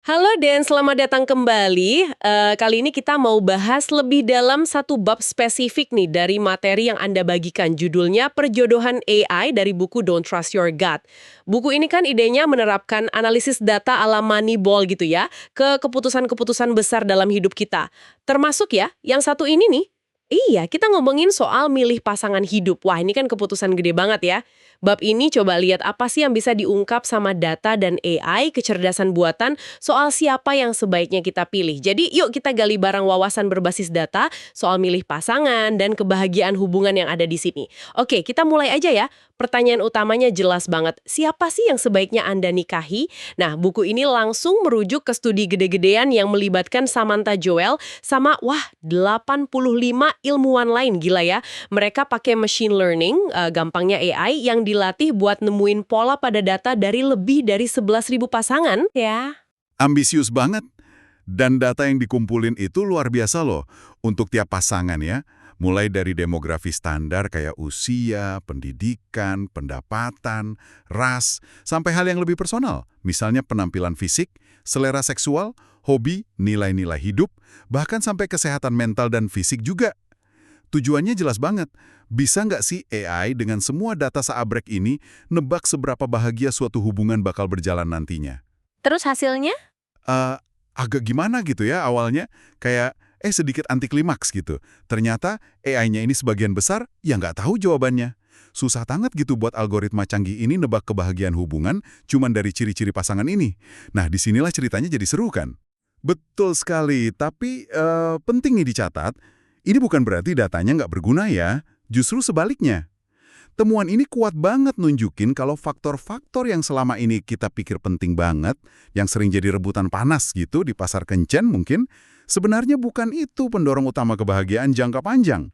Halo Dan, selamat datang kembali. Kali ini kita mau bahas lebih dalam satu bab spesifik nih dari materi yang Anda bagikan. Judulnya Perjodohan AI dari buku Don't Trust Your Gut. Buku ini kan idenya menerapkan analisis data ala Moneyball gitu ya, ke keputusan-keputusan besar dalam hidup kita. Termasuk ya, yang satu ini nih. Iya, kita ngomongin soal milih pasangan hidup. Wah, ini kan keputusan gede banget ya. Bab ini coba lihat apa sih yang bisa diungkap sama data dan AI, kecerdasan buatan, soal siapa yang sebaiknya kita pilih. Jadi yuk kita gali barang wawasan berbasis data soal milih pasangan dan kebahagiaan hubungan yang ada di sini. Oke, kita mulai aja ya. Pertanyaan utamanya jelas banget. Siapa sih yang sebaiknya Anda nikahi? Nah, buku ini langsung merujuk ke studi gede-gedean yang melibatkan Samantha Joel sama 85 ilmuwan lain, gila ya. Mereka pakai machine learning, gampangnya AI, yang dilatih buat nemuin pola pada data dari lebih dari 11.000 pasangan ya. Ambisius banget. Dan data yang dikumpulin itu luar biasa loh untuk tiap pasangan ya. Mulai dari demografi standar kayak usia, pendidikan, pendapatan, ras, sampai hal yang lebih personal. Misalnya penampilan fisik, selera seksual, hobi, nilai-nilai hidup, bahkan sampai kesehatan mental dan fisik juga. Tujuannya jelas banget. Bisa nggak sih AI dengan semua data seabrek ini nebak seberapa bahagia suatu hubungan bakal berjalan nantinya? Terus hasilnya? eh, Agak gimana gitu ya awalnya, kayak sedikit anti klimaks gitu. Ternyata AI-nya ini sebagian besar ya nggak tahu jawabannya. Susah banget gitu buat algoritma canggih ini nebak kebahagiaan hubungan cuman dari ciri-ciri pasangan ini. Nah, disinilah ceritanya jadi seru kan? Betul sekali, tapi penting nih dicatat, ini bukan berarti datanya nggak berguna ya. Justru sebaliknya. Temuan ini kuat banget nunjukin kalau faktor-faktor yang selama ini kita pikir penting banget, yang sering jadi rebutan panas gitu di pasar kencan mungkin, sebenarnya bukan itu pendorong utama kebahagiaan jangka panjang.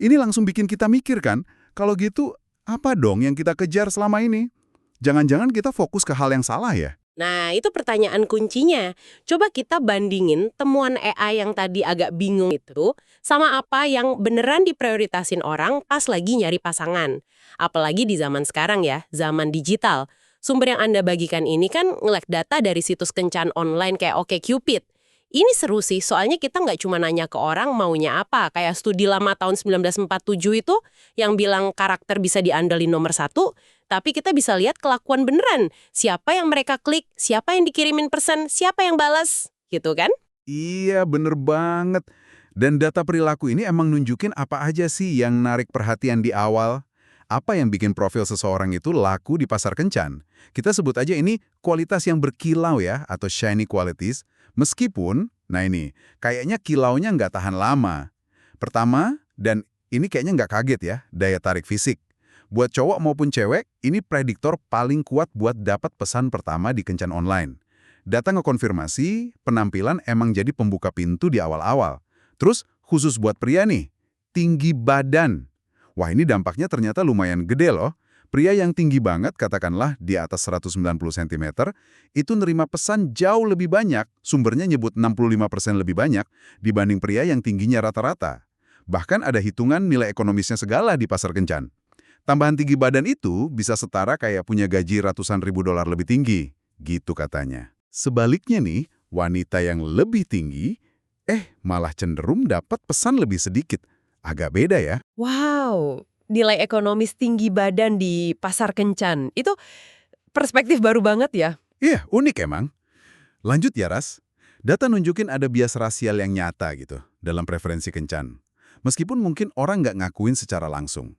Ini langsung bikin kita mikir kan, kalau gitu apa dong yang kita kejar selama ini? Jangan-jangan kita fokus ke hal yang salah ya? Nah, itu pertanyaan kuncinya. Coba kita bandingin temuan AI yang tadi agak bingung itu sama apa yang beneran diprioritasin orang pas lagi nyari pasangan. Apalagi di zaman sekarang ya, zaman digital. Sumber yang Anda bagikan ini kan ngelek data dari situs kencan online kayak OkCupid. Ini seru sih, soalnya kita nggak cuma nanya ke orang maunya apa. Kayak studi lama tahun 1947 itu yang bilang karakter bisa diandelin nomor satu, tapi kita bisa lihat kelakuan beneran. Siapa yang mereka klik, siapa yang dikirimin pesan, siapa yang balas, gitu kan? Iya, bener banget. Dan data perilaku ini emang nunjukin apa aja sih yang narik perhatian di awal. Apa yang bikin profil seseorang itu laku di pasar kencan? Kita sebut aja ini kualitas yang berkilau ya, atau shiny qualities. Meskipun, nah ini, kayaknya kilaunya nggak tahan lama. Pertama, dan ini kayaknya nggak kaget ya, daya tarik fisik. Buat cowok maupun cewek, ini prediktor paling kuat buat dapat pesan pertama di kencan online. Data ngekonfirmasi, penampilan emang jadi pembuka pintu di awal-awal. Terus, khusus buat pria nih, tinggi badan. Wah, ini dampaknya ternyata lumayan gede loh. Pria yang tinggi banget, katakanlah di atas 190 cm, itu nerima pesan jauh lebih banyak, sumbernya nyebut 65% lebih banyak, dibanding pria yang tingginya rata-rata. Bahkan ada hitungan nilai ekonomisnya segala di pasar kencan. Tambahan tinggi badan itu bisa setara kayak punya gaji ratusan ribu dolar lebih tinggi, gitu katanya. Sebaliknya nih, wanita yang lebih tinggi, malah cenderung dapat pesan lebih sedikit. Agak beda ya. Wow, nilai ekonomis tinggi badan di pasar kencan. Itu perspektif baru banget ya. Iya, unik emang. Lanjut ya, Ras. Data nunjukin ada bias rasial yang nyata gitu dalam preferensi kencan. Meskipun mungkin orang nggak ngakuin secara langsung.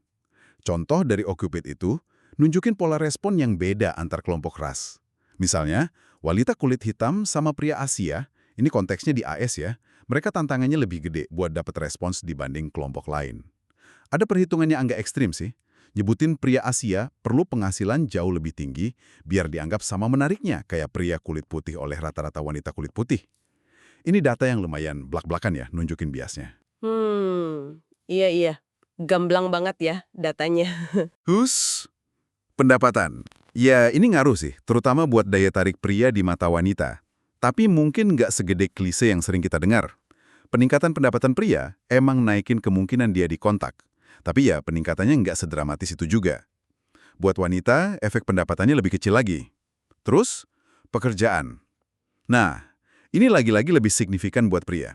Contoh dari Okupit itu, nunjukin pola respon yang beda antar kelompok ras. Misalnya, wanita kulit hitam sama pria Asia, ini konteksnya di AS ya, mereka tantangannya lebih gede buat dapat respons dibanding kelompok lain. Ada perhitungannya agak ekstrim sih. Nyebutin pria Asia perlu penghasilan jauh lebih tinggi biar dianggap sama menariknya kayak pria kulit putih oleh rata-rata wanita kulit putih. Ini data yang lumayan blak-blakan ya nunjukin biasnya. Iya iya. Gamblang banget ya datanya. Pendapatan. Ya, ini ngaruh sih, terutama buat daya tarik pria di mata wanita. Tapi mungkin nggak segede klise yang sering kita dengar. Peningkatan pendapatan pria emang naikin kemungkinan dia dikontak. Tapi ya, peningkatannya nggak sedramatis itu juga. Buat wanita, efek pendapatannya lebih kecil lagi. Terus, pekerjaan. Nah, ini lagi-lagi lebih signifikan buat pria.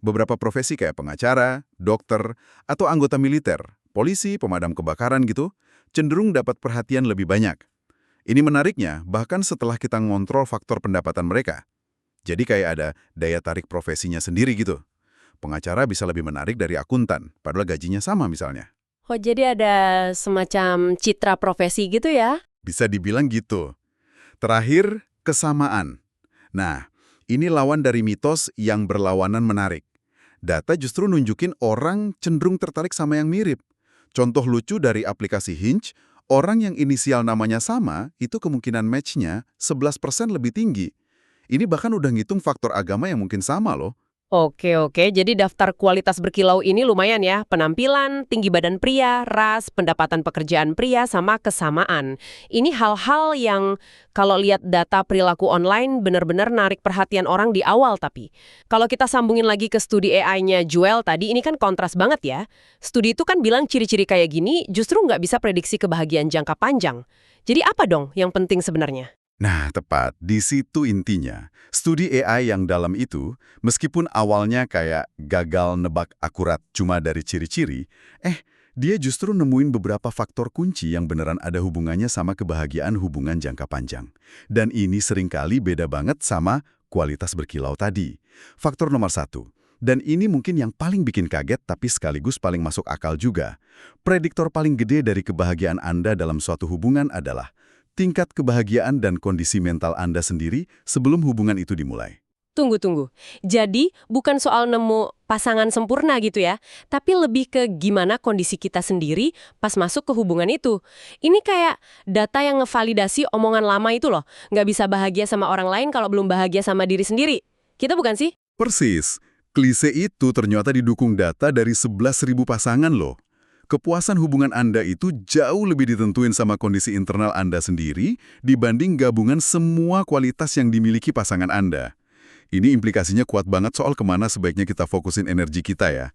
Beberapa profesi kayak pengacara, dokter, atau anggota militer, polisi, pemadam kebakaran gitu, cenderung dapat perhatian lebih banyak. Ini menariknya, bahkan setelah kita ngontrol faktor pendapatan mereka. Jadi kayak ada daya tarik profesinya sendiri gitu. Pengacara bisa lebih menarik dari akuntan, padahal gajinya sama misalnya. Oh, jadi ada semacam citra profesi gitu ya? Bisa dibilang gitu. Terakhir, kesamaan. Nah, ini lawan dari mitos yang berlawanan menarik. Data justru nunjukin orang cenderung tertarik sama yang mirip. Contoh lucu dari aplikasi Hinge, orang yang inisial namanya sama, itu kemungkinan match-nya 11% lebih tinggi. Ini bahkan udah ngitung faktor agama yang mungkin sama loh. Oke, jadi daftar kualitas berkilau ini lumayan ya. Penampilan, tinggi badan pria, ras, pendapatan pekerjaan pria, sama kesamaan. Ini hal-hal yang kalau lihat data perilaku online benar-benar narik perhatian orang di awal tapi. Kalau kita sambungin lagi ke studi AI-nya Joel tadi, ini kan kontras banget ya. Studi itu kan bilang ciri-ciri kayak gini justru nggak bisa prediksi kebahagiaan jangka panjang. Jadi apa dong yang penting sebenarnya? Nah, tepat. Di situ intinya. Studi AI yang dalam itu, meskipun awalnya kayak gagal nebak akurat cuma dari ciri-ciri, dia justru nemuin beberapa faktor kunci yang beneran ada hubungannya sama kebahagiaan hubungan jangka panjang. Dan ini seringkali beda banget sama kualitas berkilau tadi. Faktor nomor satu. Dan ini mungkin yang paling bikin kaget tapi sekaligus paling masuk akal juga. Prediktor paling gede dari kebahagiaan Anda dalam suatu hubungan adalah tingkat kebahagiaan dan kondisi mental Anda sendiri sebelum hubungan itu dimulai. Tunggu. Jadi, bukan soal nemu pasangan sempurna gitu ya, tapi lebih ke gimana kondisi kita sendiri pas masuk ke hubungan itu. Ini kayak data yang ngevalidasi omongan lama itu loh, nggak bisa bahagia sama orang lain kalau belum bahagia sama diri sendiri. Kita bukan sih? Persis. Klise itu ternyata didukung data dari 11.000 pasangan loh. Kepuasan hubungan Anda itu jauh lebih ditentuin sama kondisi internal Anda sendiri dibanding gabungan semua kualitas yang dimiliki pasangan Anda. Ini implikasinya kuat banget soal kemana sebaiknya kita fokusin energi kita ya.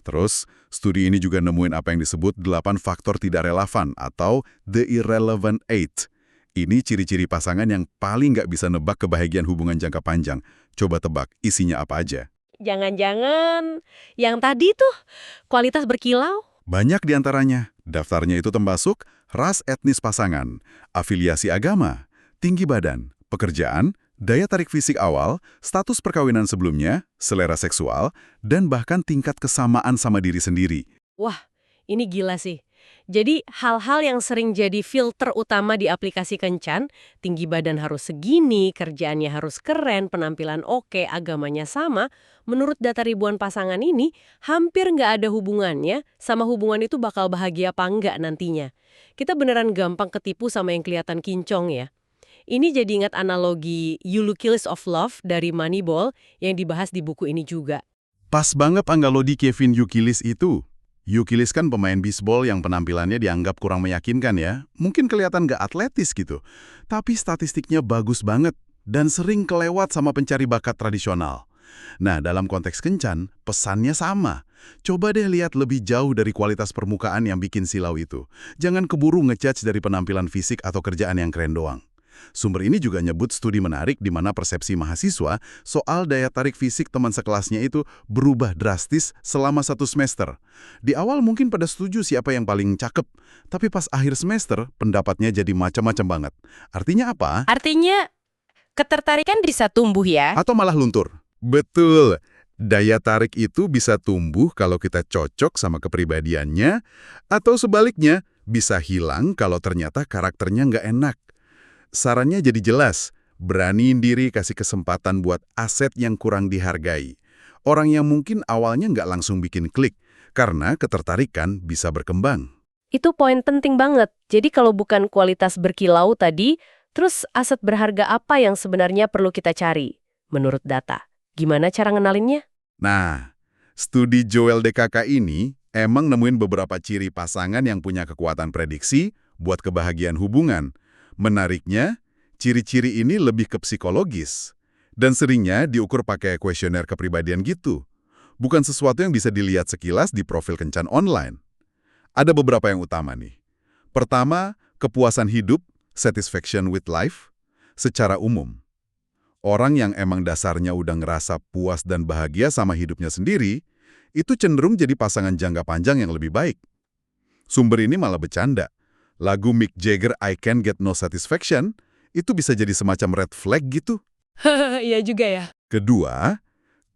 Terus, studi ini juga nemuin apa yang disebut 8 faktor tidak relevan atau the irrelevant 8. Ini ciri-ciri pasangan yang paling nggak bisa nebak kebahagiaan hubungan jangka panjang. Coba tebak, isinya apa aja? Jangan-jangan yang tadi tuh kualitas berkilau? Banyak di antaranya. Daftarnya itu termasuk ras etnis pasangan, afiliasi agama, tinggi badan, pekerjaan, daya tarik fisik awal, status perkawinan sebelumnya, selera seksual, dan bahkan tingkat kesamaan sama diri sendiri. Wah, ini gila sih. Jadi hal-hal yang sering jadi filter utama di aplikasi Kencan, tinggi badan harus segini, kerjaannya harus keren, penampilan oke, agamanya sama, menurut data ribuan pasangan ini, hampir nggak ada hubungannya sama hubungan itu bakal bahagia apa enggak nantinya. Kita beneran gampang ketipu sama yang kelihatan kincong ya. Ini jadi ingat analogi Eulogies of Love dari Moneyball yang dibahas di buku ini juga. Pas banget analogi Kevin Youkilis itu. Youkilis kan pemain bisbol yang penampilannya dianggap kurang meyakinkan ya. Mungkin kelihatan nggak atletis gitu. Tapi statistiknya bagus banget dan sering kelewat sama pencari bakat tradisional. Nah, dalam konteks Kencan, pesannya sama. Coba deh lihat lebih jauh dari kualitas permukaan yang bikin silau itu. Jangan keburu ngejudge dari penampilan fisik atau kerjaan yang keren doang. Sumber ini juga nyebut studi menarik di mana persepsi mahasiswa soal daya tarik fisik teman sekelasnya itu berubah drastis selama 1 semester. Di awal mungkin pada setuju siapa yang paling cakep, tapi pas akhir semester pendapatnya jadi macam-macam banget. Artinya apa? Artinya ketertarikan bisa tumbuh ya? Atau malah luntur? Betul. Daya tarik itu bisa tumbuh kalau kita cocok sama kepribadiannya, atau sebaliknya bisa hilang kalau ternyata karakternya nggak enak. Sarannya jadi jelas, beraniin diri kasih kesempatan buat aset yang kurang dihargai. Orang yang mungkin awalnya nggak langsung bikin klik, karena ketertarikan bisa berkembang. Itu poin penting banget. Jadi kalau bukan kualitas berkilau tadi, terus aset berharga apa yang sebenarnya perlu kita cari? Menurut data. Gimana cara ngenalinnya? Nah, studi Joel DKK ini emang nemuin beberapa ciri pasangan yang punya kekuatan prediksi buat kebahagiaan hubungan. Menariknya, ciri-ciri ini lebih ke psikologis. Dan seringnya diukur pakai kuesioner kepribadian gitu. Bukan sesuatu yang bisa dilihat sekilas di profil Kencan online. Ada beberapa yang utama nih. Pertama, kepuasan hidup, satisfaction with life, secara umum. Orang yang emang dasarnya udah ngerasa puas dan bahagia sama hidupnya sendiri, itu cenderung jadi pasangan jangka panjang yang lebih baik. Sumber ini malah bercanda. Lagu Mick Jagger I Can't Get No Satisfaction itu bisa jadi semacam red flag gitu. Iya juga ya. Kedua,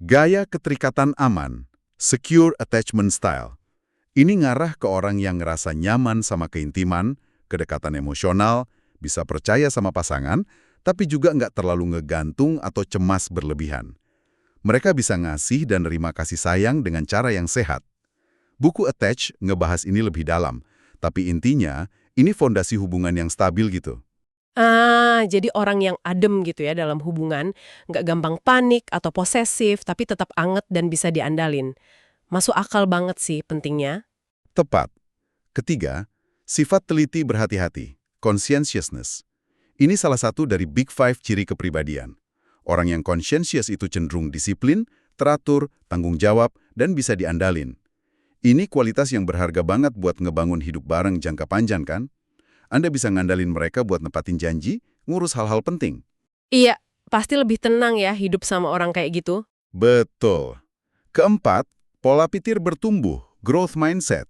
gaya keterikatan aman, secure attachment style. Ini ngarah ke orang yang ngerasa nyaman sama keintiman, kedekatan emosional, bisa percaya sama pasangan, tapi juga nggak terlalu ngegantung atau cemas berlebihan. Mereka bisa ngasih dan nerima kasih sayang dengan cara yang sehat. Buku Attach ngebahas ini lebih dalam, tapi intinya ini fondasi hubungan yang stabil gitu. Jadi orang yang adem gitu ya dalam hubungan, nggak gampang panik atau posesif, tapi tetap anget dan bisa diandalin. Masuk akal banget sih pentingnya. Tepat. Ketiga, sifat teliti berhati-hati, conscientiousness. Ini salah satu dari Big Five ciri kepribadian. Orang yang conscientious itu cenderung disiplin, teratur, tanggung jawab, dan bisa diandalin. Ini kualitas yang berharga banget buat ngebangun hidup bareng jangka panjang kan? Anda bisa ngandalin mereka buat nepatin janji, ngurus hal-hal penting. Iya, pasti lebih tenang ya hidup sama orang kayak gitu. Betul. Keempat, pola pikir bertumbuh, growth mindset.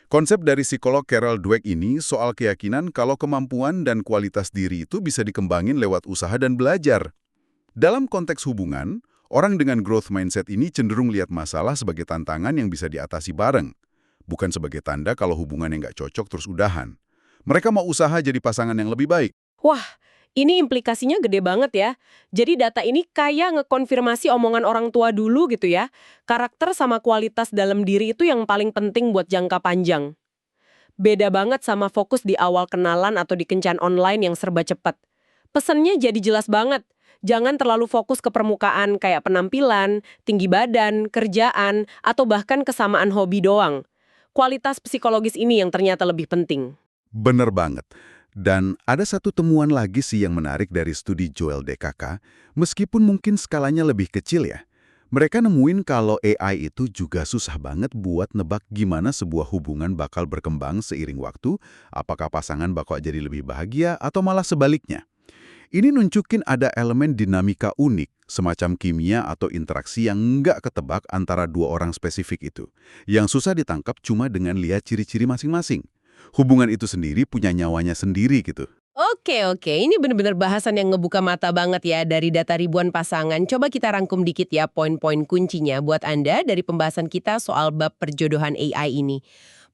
Konsep dari psikolog Carol Dweck ini soal keyakinan kalau kemampuan dan kualitas diri itu bisa dikembangin lewat usaha dan belajar. Dalam konteks hubungan, orang dengan growth mindset ini cenderung lihat masalah sebagai tantangan yang bisa diatasi bareng, bukan sebagai tanda kalau hubungan yang nggak cocok terus udahan. Mereka mau usaha jadi pasangan yang lebih baik. Wah, ini implikasinya gede banget ya. Jadi data ini kayak ngekonfirmasi omongan orang tua dulu gitu ya. Karakter sama kualitas dalam diri itu yang paling penting buat jangka panjang. Beda banget sama fokus di awal kenalan atau di kencan online yang serba cepat. Pesannya jadi jelas banget. Jangan terlalu fokus ke permukaan kayak penampilan, tinggi badan, kerjaan, atau bahkan kesamaan hobi doang. Kualitas psikologis ini yang ternyata lebih penting. Bener banget. Dan ada satu temuan lagi sih yang menarik dari studi Joel DKK, meskipun mungkin skalanya lebih kecil ya. Mereka nemuin kalau AI itu juga susah banget buat nebak gimana sebuah hubungan bakal berkembang seiring waktu, apakah pasangan bakal jadi lebih bahagia atau malah sebaliknya. Ini nunjukin ada elemen dinamika unik, semacam kimia atau interaksi yang nggak ketebak antara dua orang spesifik itu, yang susah ditangkap cuma dengan lihat ciri-ciri masing-masing. Hubungan itu sendiri punya nyawanya sendiri gitu. Oke. Ini benar-benar bahasan yang ngebuka mata banget ya dari data ribuan pasangan. Coba kita rangkum dikit ya poin-poin kuncinya buat Anda dari pembahasan kita soal bab perjodohan AI ini.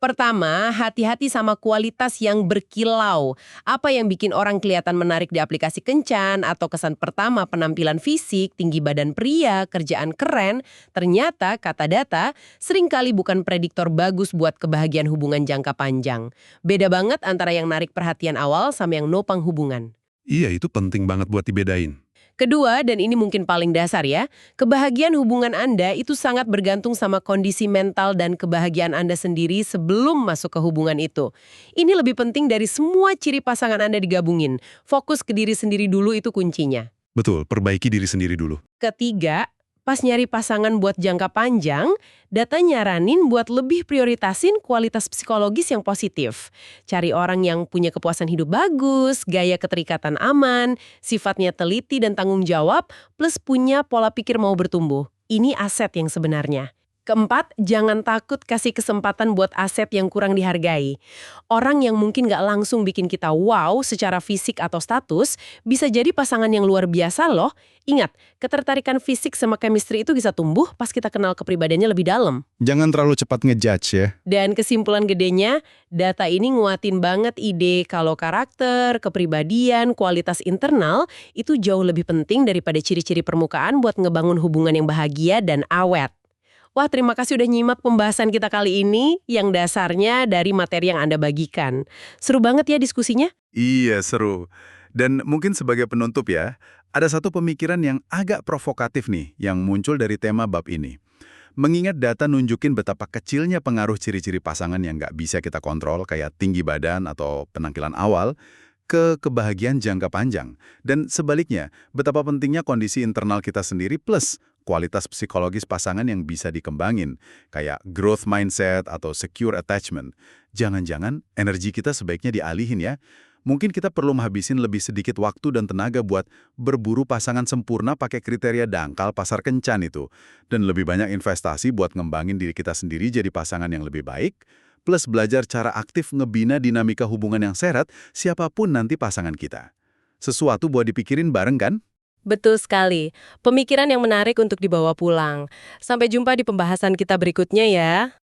Pertama, hati-hati sama kualitas yang berkilau. Apa yang bikin orang kelihatan menarik di aplikasi kencan atau kesan pertama penampilan fisik, tinggi badan pria, kerjaan keren, ternyata kata data seringkali bukan prediktor bagus buat kebahagiaan hubungan jangka panjang. Beda banget antara yang narik perhatian awal sama yang nopang hubungan. Iya, itu penting banget buat dibedain. Kedua, dan ini mungkin paling dasar ya, kebahagiaan hubungan Anda itu sangat bergantung sama kondisi mental dan kebahagiaan Anda sendiri sebelum masuk ke hubungan itu. Ini lebih penting dari semua ciri pasangan Anda digabungin. Fokus ke diri sendiri dulu itu kuncinya. Betul, perbaiki diri sendiri dulu. Ketiga, pas nyari pasangan buat jangka panjang, data nyaranin buat lebih prioritasin kualitas psikologis yang positif. Cari orang yang punya kepuasan hidup bagus, gaya keterikatan aman, sifatnya teliti dan tanggung jawab, plus punya pola pikir mau bertumbuh. Ini aset yang sebenarnya. Keempat, jangan takut kasih kesempatan buat aset yang kurang dihargai. Orang yang mungkin nggak langsung bikin kita wow secara fisik atau status, bisa jadi pasangan yang luar biasa loh. Ingat, ketertarikan fisik sama chemistry itu bisa tumbuh pas kita kenal kepribadiannya lebih dalam. Jangan terlalu cepat ngejudge ya. Dan kesimpulan gedenya, data ini nguatin banget ide kalau karakter, kepribadian, kualitas internal itu jauh lebih penting daripada ciri-ciri permukaan buat ngebangun hubungan yang bahagia dan awet. Wah, terima kasih udah nyimak pembahasan kita kali ini yang dasarnya dari materi yang Anda bagikan. Seru banget ya diskusinya? Iya, seru. Dan mungkin sebagai penutup ya, ada satu pemikiran yang agak provokatif nih yang muncul dari tema bab ini. Mengingat data nunjukin betapa kecilnya pengaruh ciri-ciri pasangan yang nggak bisa kita kontrol kayak tinggi badan atau penampilan awal, ke kebahagiaan jangka panjang. Dan sebaliknya, betapa pentingnya kondisi internal kita sendiri plus kualitas psikologis pasangan yang bisa dikembangin, kayak growth mindset atau secure attachment. Jangan-jangan energi kita sebaiknya dialihin ya, Mungkin kita perlu menghabisin lebih sedikit waktu dan tenaga buat berburu pasangan sempurna pakai kriteria dangkal pasar kencan itu. Dan lebih banyak investasi buat ngembangin diri kita sendiri jadi pasangan yang lebih baik, plus belajar cara aktif ngebina dinamika hubungan yang sehat siapapun nanti pasangan kita. Sesuatu buat dipikirin bareng kan? Betul sekali. Pemikiran yang menarik untuk dibawa pulang. Sampai jumpa di pembahasan kita berikutnya ya.